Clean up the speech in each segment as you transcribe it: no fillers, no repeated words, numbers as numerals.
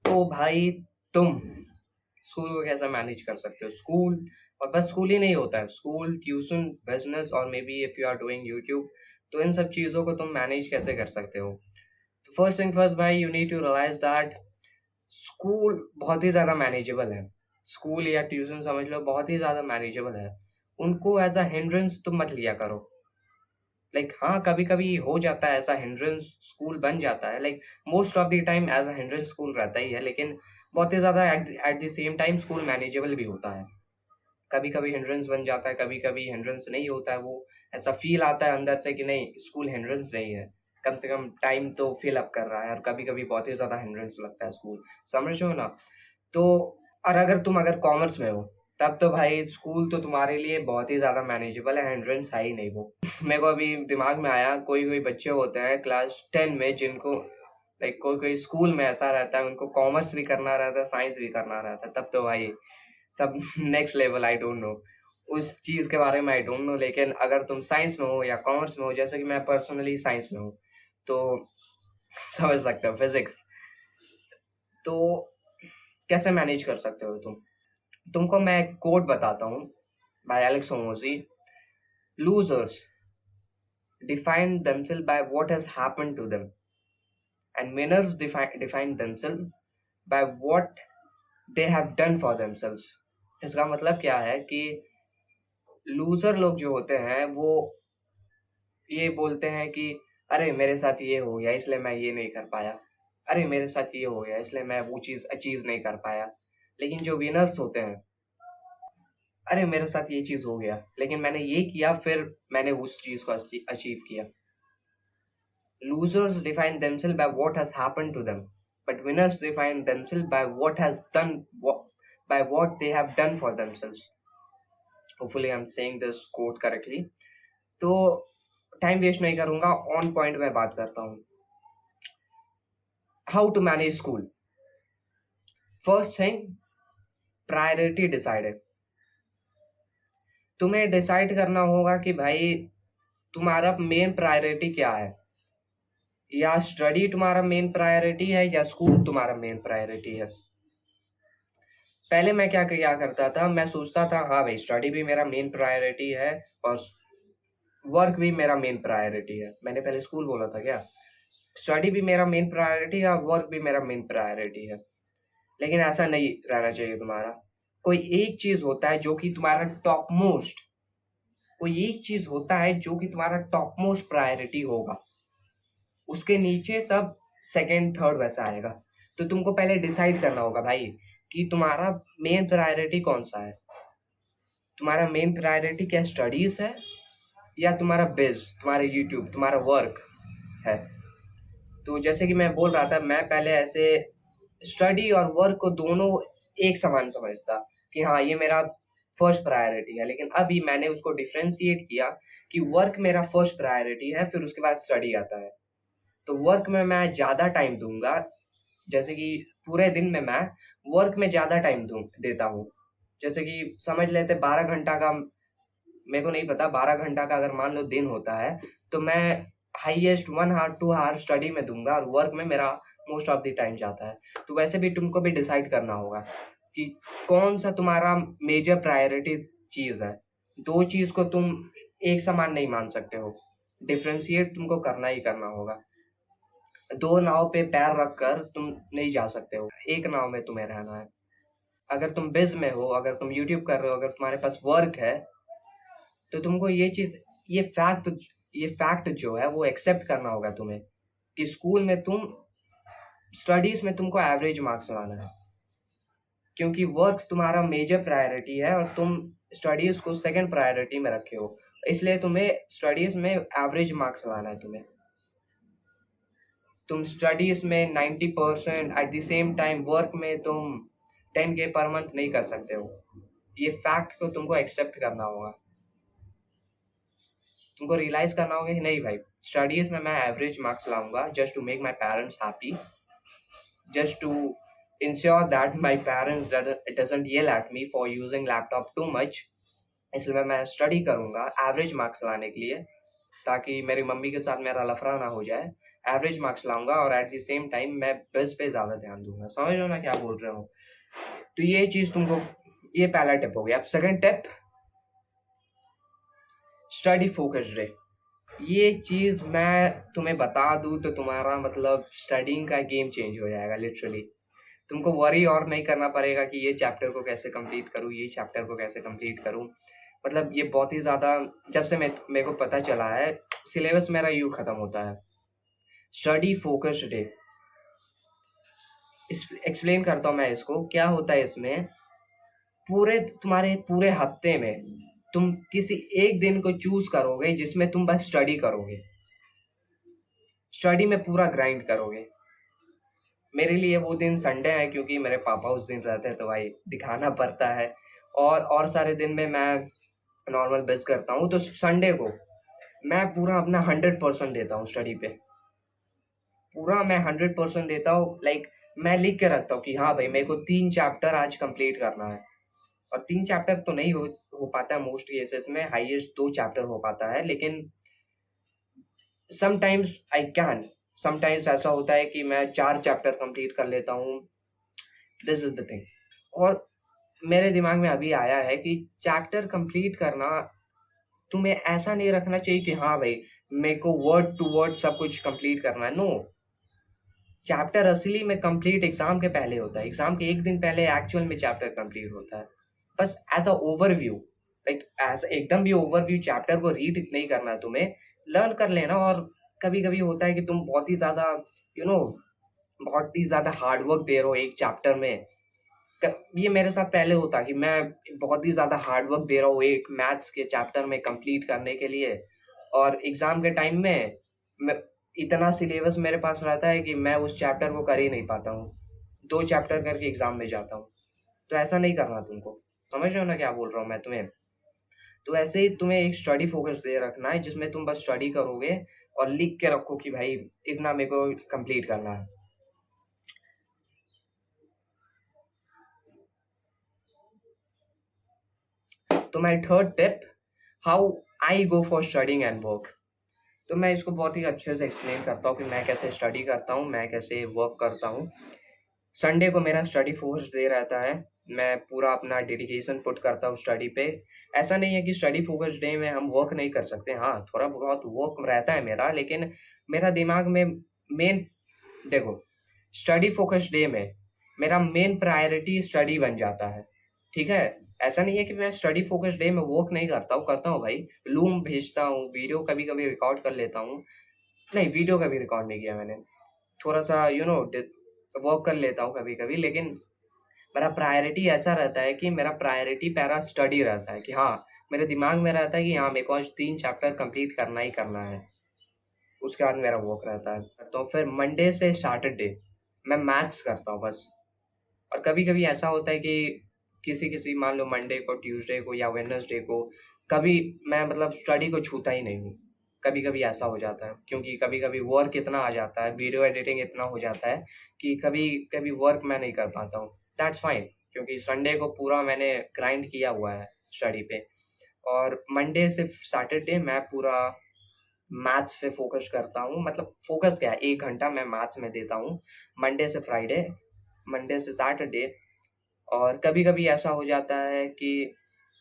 तो भाई तुम स्कूल को कैसे मैनेज कर सकते हो? स्कूल, और बस स्कूल ही नहीं होता है, स्कूल, ट्यूशन, बिजनेस और maybe if you are doing YouTube, तो इन सब चीज़ों को तुम मैनेज कैसे कर सकते हो? तो फर्स्ट थिंग फर्स्ट भाई, you need to realise that school बहुत ही ज़्यादा मैनेजेबल है। स्कूल या ट्यूशन समझ लो, बहुत ही ज़्यादा मैनेजेबल है। उनको एज अ हिंड्रेंस तुम मत लिया करो। लाइक हाँ, कभी कभी हो जाता है ऐसा, हिंड्रेंस स्कूल बन जाता है। Like most of the time as a hindrance school रहता ही है, लेकिन बहुत ही ज़्यादा at the same time school manageable भी होता है। कभी कभी हिंड्रेंस बन जाता है, कभी कभी हिंड्रेंस नहीं होता है। वो ऐसा फील आता है अंदर से कि नहीं, स्कूल हिंड्रेंस नहीं है, कम से कम टाइम तो फिल अप कर रहा है। और कभी कभी बहुत ही ज़्यादा हिंड्रेंस लगता है स्कूल, समझ रहे हो ना? तो और अगर कॉमर्स में हो, तब तो भाई स्कूल तो तुम्हारे लिए बहुत ही ज़्यादा मैनेजेबल है, हिंड्रेंस है ही नहीं वो। मेरे को अभी दिमाग में आया, कोई कोई बच्चे होते हैं क्लास 10 में जिनको, लाइक कोई कोई स्कूल में ऐसा रहता है, उनको कॉमर्स भी करना रहता है, साइंस भी करना रहता है, तब तो भाई, तब next level, I don't know उस चीज़ के बारे में, आई डोंट नो। लेकिन अगर तुम साइंस में हो या कॉमर्स में हो, जैसे कि मैं पर्सनली साइंस में हूँ, तो समझ सकते हो फिजिक्स, तो कैसे मैनेज कर सकते हो तुम? तुमको मैं एक कोट बताता हूँ by Alex Hormozi: losers define themselves by what has happened to them, and winners define themselves by what they have done for themselves. इसका मतलब क्या है कि लूजर लोग जो होते हैं वो ये बोलते हैं कि अरे मेरे साथ ये हो गया इसलिए मैं ये नहीं कर पाया, अरे मेरे साथ ये हो गया इसलिए मैं वो चीज़ अचीव नहीं कर पाया। लेकिन जो विनर्स होते हैं, अरे मेरे साथ ये चीज़ हो गया लेकिन मैंने ये किया, फिर मैंने उस चीज़ को अचीव किया। Losers define themselves by what has happened to them, but winners define themselves by by what they have done for themselves. Hopefully, I'm saying this quote correctly. तो टाइम वेस्ट नहीं करूंगा, ऑन पॉइंट में बात करता हूँ। How to manage school? First thing, priority decided. तुम्हें decide करना होगा कि भाई तुम्हारा मेन प्रायोरिटी क्या है। या स्टडी तुम्हारा मेन प्रायोरिटी है या स्कूल तुम्हारा मेन प्रायोरिटी है। पहले मैं क्या किया करता था, मैं सोचता था हाँ भाई स्टडी भी मेरा मेन प्रायोरिटी है और वर्क भी मेरा मेन प्रायोरिटी है। मैंने पहले स्कूल बोला था क्या? स्टडी भी मेरा मेन प्रायोरिटी है और वर्क भी मेरा मेन प्रायोरिटी है। लेकिन ऐसा नहीं रहना चाहिए तुम्हारा। कोई एक चीज होता है जो कि तुम्हारा टॉप मोस्ट, कोई एक चीज होता है जो कि तुम्हारा टॉप मोस्ट प्रायोरिटी होगा, उसके नीचे सब सेकंड थर्ड वैसा आएगा। तो तुमको पहले डिसाइड करना होगा भाई कि तुम्हारा मेन प्रायोरिटी कौन सा है। तुम्हारा मेन प्रायोरिटी क्या स्टडीज है या तुम्हारा बिज, तुम्हारा यूट्यूब, तुम्हारा वर्क है? तो जैसे कि मैं बोल रहा था, मैं पहले ऐसे स्टडी और वर्क को दोनों एक समान समझता कि हाँ ये मेरा फर्स्ट प्रायोरिटी है। लेकिन अभी मैंने उसको डिफ्रेंशिएट किया कि वर्क मेरा फर्स्ट प्रायोरिटी है, फिर उसके बाद स्टडी आता है। तो वर्क में मैं ज़्यादा टाइम दूंगा, जैसे कि पूरे दिन में मैं वर्क में ज़्यादा टाइम देता हूँ। जैसे कि समझ लेते 12 घंटा का, मेरे को नहीं पता, 12 घंटा का अगर मान लो दिन होता है, तो मैं हाईएस्ट 1 आवर 2 आवर स्टडी में दूंगा और वर्क में मेरा मोस्ट ऑफ द टाइम जाता है। तो वैसे भी तुमको भी डिसाइड करना होगा कि कौन सा तुम्हारा मेजर प्रायोरिटी चीज़ है। दो चीज़ को तुम एक समान नहीं मान सकते हो, डिफ्रेंशिएट तुमको करना ही करना होगा। दो नाव पे पैर रखकर तुम नहीं जा सकते हो, एक नाव में तुम्हें रहना है। अगर तुम बिज में हो, अगर तुम यूट्यूब कर रहे हो, अगर तुम्हारे पास वर्क है, तो तुमको ये चीज, ये फैक्ट ये फैक्ट जो है वो एक्सेप्ट करना होगा तुम्हें कि स्कूल में तुम, स्टडीज में तुमको एवरेज मार्क्स लाना है, क्योंकि वर्क तुम्हारा मेजर प्रायोरिटी है और तुम स्टडीज को सेकंड प्रायोरिटी में रखे हो, इसलिए तुम्हें स्टडीज में एवरेज मार्क्स लाना है। तुम स्टडीज में 90% eight the same time work में तुम 10K पर मंथ नहीं कर सकते हो। ये फैक्ट को तुमको एक्सेप्ट करना होगा, तुमको रियलाइज करना होगा कि नहीं भाई, स्टडीज में मैं एवरेज मार्क्स लाऊंगा just to make my parents happy, just to ensure that my parents doesn't yell at me for using laptop too much. इसलिए मैं स्टडी करूंगा एवरेज मार्क्स लाने के लिए, ताकि मेरी मम्मी के साथ मेरा लफड़ा ना हो जाए। एवरेज मार्क्स लाऊंगा और एट द सेम टाइम मैं बेस्ट पे ज़्यादा ध्यान दूंगा। समझ रहे हो ना क्या बोल रहा हूँ? तो ये चीज़ तुमको, ये पहला टिप हो गया। अब second tip, study focused day. ये चीज़ मैं तुम्हें बता दूँ तो तुम्हारा मतलब स्टडिंग का गेम चेंज हो जाएगा लिटरली। तुमको वरी और नहीं करना पड़ेगा कि ये चैप्टर को कैसे कंप्लीट करूँ, ये चैप्टर को कैसे कंप्लीट करूँ। मतलब ये बहुत ही ज़्यादा, जब से मेरे को पता चला है, सिलेबस मेरा यूँ ख़त्म होता है। स्टडी फोकस्ड डे, एक्सप्लेन करता हूँ मैं इसको। क्या होता है इसमें, तुम्हारे पूरे हफ्ते में तुम किसी एक दिन को चूज करोगे जिसमें तुम बस स्टडी करोगे, स्टडी में पूरा ग्राइंड करोगे। मेरे लिए वो दिन संडे है क्योंकि मेरे पापा उस दिन रहते हैं तो भाई दिखाना पड़ता है। और सारे दिन में मैं नॉर्मल बेस्ट करता हूँ, तो संडे को मैं पूरा अपना 100% देता हूँ स्टडी पे। पूरा मैं 100% देता हूँ। लाइक मैं लिख के रखता हूँ कि हाँ भाई मेरे को 3 चैप्टर आज कंप्लीट करना है। और 3 चैप्टर तो नहीं हो पाता है मोस्ट केसेस में, हाईएस्ट 2 चैप्टर हो पाता है। लेकिन समटाइम्स आई कैन, समटाइम्स ऐसा होता है कि मैं 4 चैप्टर कंप्लीट कर लेता हूँ। This is the thing. और मेरे दिमाग में अभी आया है कि चैप्टर कंप्लीट करना, तुम्हें ऐसा नहीं रखना चाहिए कि हाँ भाई मेरे को वर्ड टू वर्ड सब कुछ कंप्लीट करना है। नो, चैप्टर असली में कंप्लीट एग्जाम के पहले होता है। एग्जाम के एक दिन पहले एक्चुअल में चैप्टर कंप्लीट होता है। बस as a overview, like as एकदम भी ओवरव्यू चैप्टर को रीड नहीं करना है तुम्हें, लर्न कर लेना। और कभी कभी होता है कि तुम बहुत ही ज़्यादा यू नो बहुत ही ज़्यादा हार्डवर्क दे रहे हो एक चैप्टर में। ये मेरे साथ पहले होता कि मैं बहुत ही ज़्यादा हार्डवर्क दे रहा हूँ एक मैथ्स के चैप्टर में कंप्लीट करने के लिए, और एग्ज़ाम के टाइम में मैं इतना सिलेबस मेरे पास रहता है कि मैं उस चैप्टर को कर ही नहीं पाता हूँ। 2 चैप्टर करके एग्ज़ाम में जाता हूँ। तो ऐसा नहीं करना तुमको। समझ रहे हो ना क्या बोल रहा हूँ मैं तुम्हें? तो ऐसे ही तुम्हें एक स्टडी फोकस दे रखना है जिसमें तुम बस स्टडी करोगे और लिख के रखो कि भाई इतना मेरे को कंप्लीट करना है। तो my third tip, how I go for studying and work. तो मैं इसको बहुत ही अच्छे से एक्सप्लेन करता हूँ कि मैं कैसे स्टडी करता हूँ, मैं कैसे वर्क करता हूँ। संडे को मेरा स्टडी फोकस डे रहता है। मैं पूरा अपना डेडिकेशन पुट करता हूँ स्टडी पे। ऐसा नहीं है कि स्टडी फोकस डे में हम वर्क नहीं कर सकते, हाँ थोड़ा बहुत वर्क रहता है मेरा, लेकिन मेरा दिमाग में मेन, देखो स्टडी फोकस डे में मेरा मेन प्रायोरिटी स्टडी बन जाता है। ठीक है, ऐसा नहीं है कि मैं स्टडी फोकस डे में वर्क नहीं करता हूँ, करता हूँ भाई। लूम भेजता हूँ, वीडियो कभी कभी रिकॉर्ड कर लेता हूँ। नहीं, वीडियो कभी रिकॉर्ड नहीं किया मैंने। थोड़ा सा वर्क कर लेता हूँ कभी कभी, लेकिन मेरा प्रायोरिटी ऐसा रहता है कि मेरा प्रायोरिटी पहला स्टडी रहता है कि हाँ, मेरे दिमाग में रहता है कि हाँ मेरे को आज 3 चैप्टर कंप्लीट करना ही करना है। उसके बाद मेरा वर्क रहता है। तो फिर मंडे से सैटरडे मैं मैथ्स करता हूँ बस। और कभी कभी ऐसा होता है कि किसी किसी मान लो मंडे को, ट्यूसडे को या वेडनेसडे को कभी मैं मतलब स्टडी को छूता ही नहीं हूँ। कभी कभी ऐसा हो जाता है क्योंकि कभी कभी वर्क इतना आ जाता है, वीडियो एडिटिंग इतना हो जाता है कि कभी कभी वर्क मैं नहीं कर पाता हूँ। दैट्स फाइन, क्योंकि संडे को पूरा मैंने ग्राइंड किया हुआ है स्टडी पे। और मंडे से सैटरडे मैं पूरा मैथ्स पे फोकस करता हूँ। मतलब फोकस क्या है, 1 घंटा मैं मैथ्स में देता हूँ मंडे से फ्राइडे, मंडे से सैटरडे। और कभी कभी ऐसा हो जाता है कि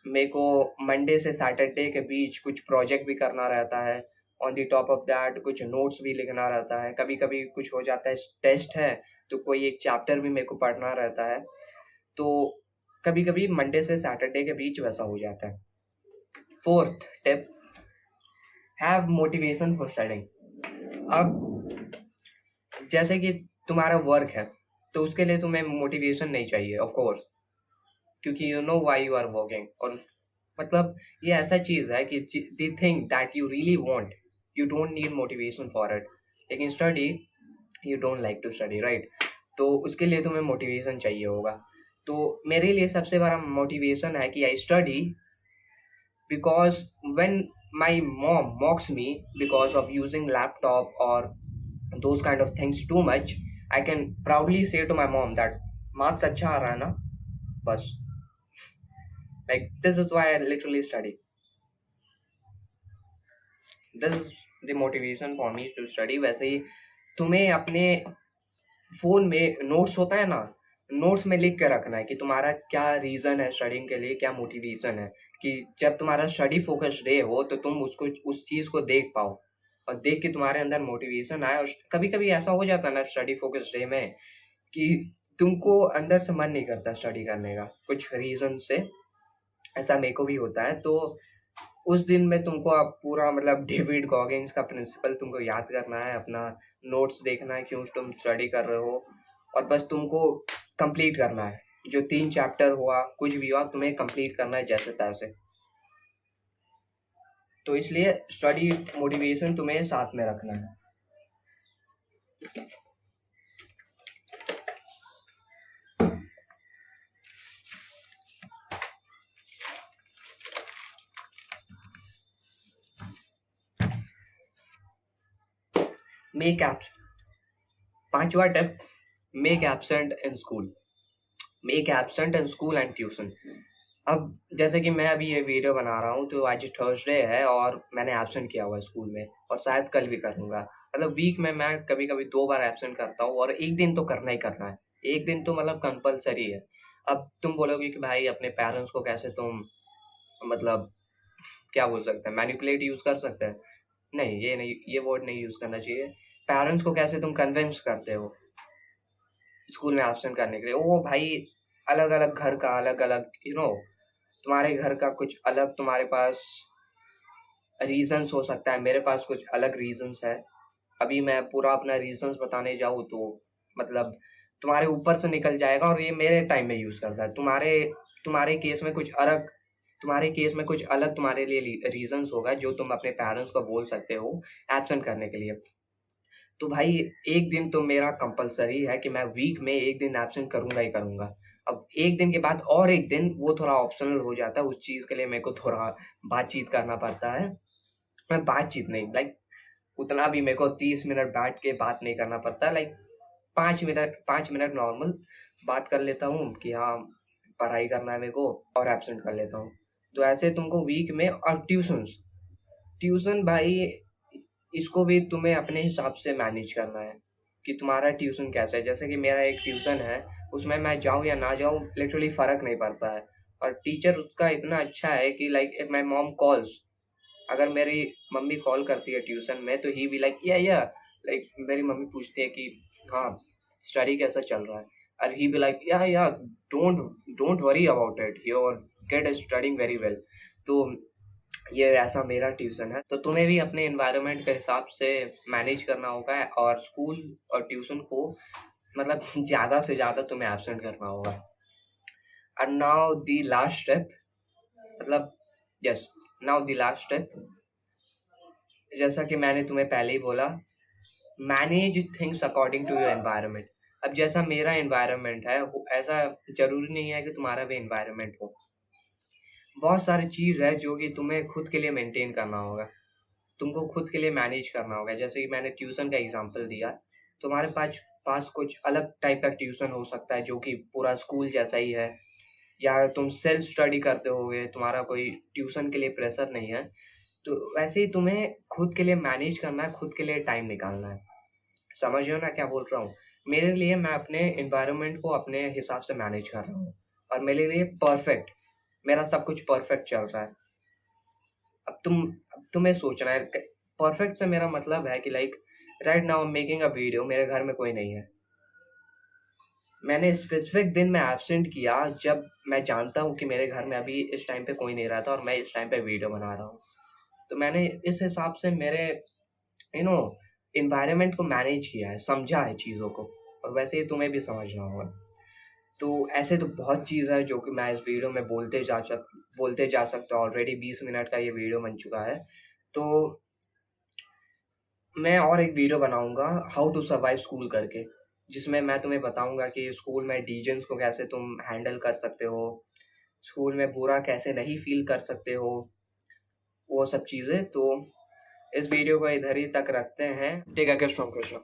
मेरे को मंडे से सैटरडे के बीच कुछ प्रोजेक्ट भी करना रहता है। On the top of that कुछ नोट्स भी लिखना रहता है। कभी कभी कुछ हो जाता है, टेस्ट है तो कोई एक चैप्टर भी मेरे को पढ़ना रहता है। तो कभी कभी मंडे से सैटरडे के बीच वैसा हो जाता है। Fourth tip, have motivation for studying. अब जैसे कि तुम्हारा वर्क है तो उसके लिए तुम्हें मोटिवेशन नहीं चाहिए ऑफ कोर्स, क्योंकि you know why you are working. और मतलब ये ऐसा चीज है कि the thing that you really want, you don't need motivation for it. लेकिन study, you don't like to study, right? तो उसके लिए तुम्हें मोटिवेशन चाहिए होगा। तो मेरे लिए सबसे बड़ा मोटिवेशन है कि I study because when my mom mocks me because of using laptop or those kind of things too much, I can proudly say to my mom that marks अच्छा आ रहा है ना, बस। Like this is why I literally study. This is the motivation for me to study। वैसे ही तुम्हें अपने phone में notes होता है ना, नोट्स में लिख के रखना है कि तुम्हारा क्या रीज़न है स्टडिंग के लिए, क्या मोटिवेशन है, कि जब तुम्हारा स्टडी फ़ोकस डे हो तो तुम उसको उस चीज़ को देख पाओ और देख के तुम्हारे अंदर मोटिवेशन आए। और कभी-कभी ऐसा हो जाता है ना स्टडी फ़ोकस डे में कि तुमको अंदर से मन नहीं करता स्टडी करने का, कुछ रीज़न से। ऐसा मेरे को भी होता है। तो उस दिन में तुमको अब पूरा मतलब डेविड गॉगिंस का प्रिंसिपल तुमको याद करना है, अपना नोट्स देखना है, क्यों तुम स्टडी कर रहे हो, और बस तुमको कंप्लीट करना है। जो 3 चैप्टर हुआ, कुछ भी हुआ, तुम्हें कंप्लीट करना है जैसे तैसे। तो इसलिए स्टडी मोटिवेशन तुम्हें साथ में रखना है। मेक एब्स 5वां tip, make absent in school. Make absent in school and tuition. अब जैसे कि मैं अभी ये वीडियो बना रहा हूँ तो आज थर्सडे है और मैंने एब्सेंट किया हुआ है स्कूल में, और शायद कल भी करूँगा। मतलब वीक में मैं कभी कभी 2 बार एब्सेंट करता हूँ, और एक दिन तो करना ही करना है। एक दिन तो मतलब कंपलसरी है। अब तुम बोलोगे कि भाई अपने पेरेंट्स को कैसे तुम मतलब क्या बोल सकते हैं, मैनिपुलेट यूज़ कर सकते हैं। नहीं, ये नहीं, ये वर्ड नहीं यूज़ करना चाहिए। पेरेंट्स को कैसे तुम कन्विंस करते हो स्कूल में एब्सेंट करने के लिए। वो भाई अलग अलग घर का अलग अलग तुम्हारे घर का कुछ अलग तुम्हारे पास रीजंस हो सकता है, मेरे पास कुछ अलग रीजंस है। अभी मैं पूरा अपना रीजंस बताने जाऊँ तो मतलब तुम्हारे ऊपर से निकल जाएगा, और ये मेरे टाइम में यूज़ करता है। तुम्हारे तुम्हारे केस में कुछ अलग, तुम्हारे केस में कुछ अलग तुम्हारे लिए रीजंस होगा जो तुम अपने पेरेंट्स को बोल सकते हो एब्सेंट करने के लिए। तो भाई एक दिन तो मेरा कंपलसरी है कि मैं वीक में एक दिन एब्सेंट करूँगा ही करूँगा। अब एक दिन के बाद और एक दिन वो थोड़ा ऑप्शनल हो जाता है, उस चीज़ के लिए मेरे को थोड़ा बातचीत करना पड़ता है। मैं बातचीत नहीं, लाइक उतना भी मेरे को 30 मिनट बैठ के बात नहीं करना पड़ता। लाइक 5 मिनट नॉर्मल बात कर लेता हूँ कि हाँ पढ़ाई करना है मेरे को, और एब्सेंट कर लेता हूँ। तो ऐसे तुमको वीक में। और ट्यूशन भाई इसको भी तुम्हें अपने हिसाब से मैनेज करना है कि तुम्हारा ट्यूशन कैसा है। जैसे कि मेरा एक ट्यूशन है, उसमें मैं जाऊँ या ना जाऊँ लिटरली फ़र्क नहीं पड़ता है, और टीचर उसका इतना अच्छा है कि like if my mom calls, अगर मेरी मम्मी कॉल करती है ट्यूशन में तो ही भी लाइक या लाइक मेरी मम्मी पूछती है कि हाँ स्टडी कैसा चल रहा है, और ही भी लाइक या don't don't worry about it, your kid is studying very well. तो ये ऐसा मेरा ट्यूशन है। तो तुम्हें भी अपने एनवायरनमेंट के हिसाब से मैनेज करना होगा, और स्कूल और ट्यूशन को मतलब ज़्यादा से ज़्यादा तुम्हें एब्सेंट करना होगा। And now the last step, मतलब yes, now the last step, जैसा कि मैंने तुम्हें पहले ही बोला, manage things according to your environment. अब जैसा मेरा एनवायरनमेंट है ऐसा जरूरी नहीं है कि तुम्हारा भी एनवायरनमेंट हो। बहुत सारी चीज़ है जो कि तुम्हें खुद के लिए मेंटेन करना होगा, तुमको खुद के लिए मैनेज करना होगा। जैसे कि मैंने ट्यूशन का एग्जांपल दिया, तुम्हारे पास पास कुछ अलग टाइप का ट्यूशन हो सकता है जो कि पूरा स्कूल जैसा ही है, या तुम सेल्फ स्टडी करते होगे, तुम्हारा कोई ट्यूशन के लिए प्रेशर नहीं है। तो वैसे ही तुम्हें खुद के लिए मैनेज करना है, खुद के लिए टाइम निकालना है। समझ रहे हो ना क्या बोल रहा हूँ। मेरे लिए मैं अपने एनवायरनमेंट को अपने हिसाब से मैनेज कर रहा हूँ, और मेरे लिए परफेक्ट, मेरा सब कुछ परफेक्ट चल रहा है। अब तुम्हें सोचना है, परफेक्ट से मेरा मतलब है कि like right now making a video, मेरे घर में कोई नहीं है। मैंने स्पेसिफिक दिन में एब्सेंट किया जब मैं जानता हूँ कि मेरे घर में अभी इस टाइम पे कोई नहीं रहता और मैं इस टाइम पे वीडियो बना रहा हूँ। तो मैंने इस हिसाब से मेरे यू नो इन्वायरमेंट को मैनेज किया है, समझा है चीज़ों को, और वैसे ही तुम्हें भी समझना होगा। तो ऐसे तो बहुत चीज़ है जो कि मैं इस वीडियो में बोलते जा सकता हूँ। ऑलरेडी 20 मिनट का ये वीडियो बन चुका है। तो मैं और एक वीडियो बनाऊंगा हाउ टू सर्वाइव स्कूल करके, जिसमें मैं तुम्हें बताऊंगा कि स्कूल में डिसीजंस को कैसे तुम हैंडल कर सकते हो, स्कूल में बुरा कैसे नहीं फील कर सकते हो, वो सब चीज़ें। तो इस वीडियो को इधर ही तक रखते हैं। Take care from Krishna.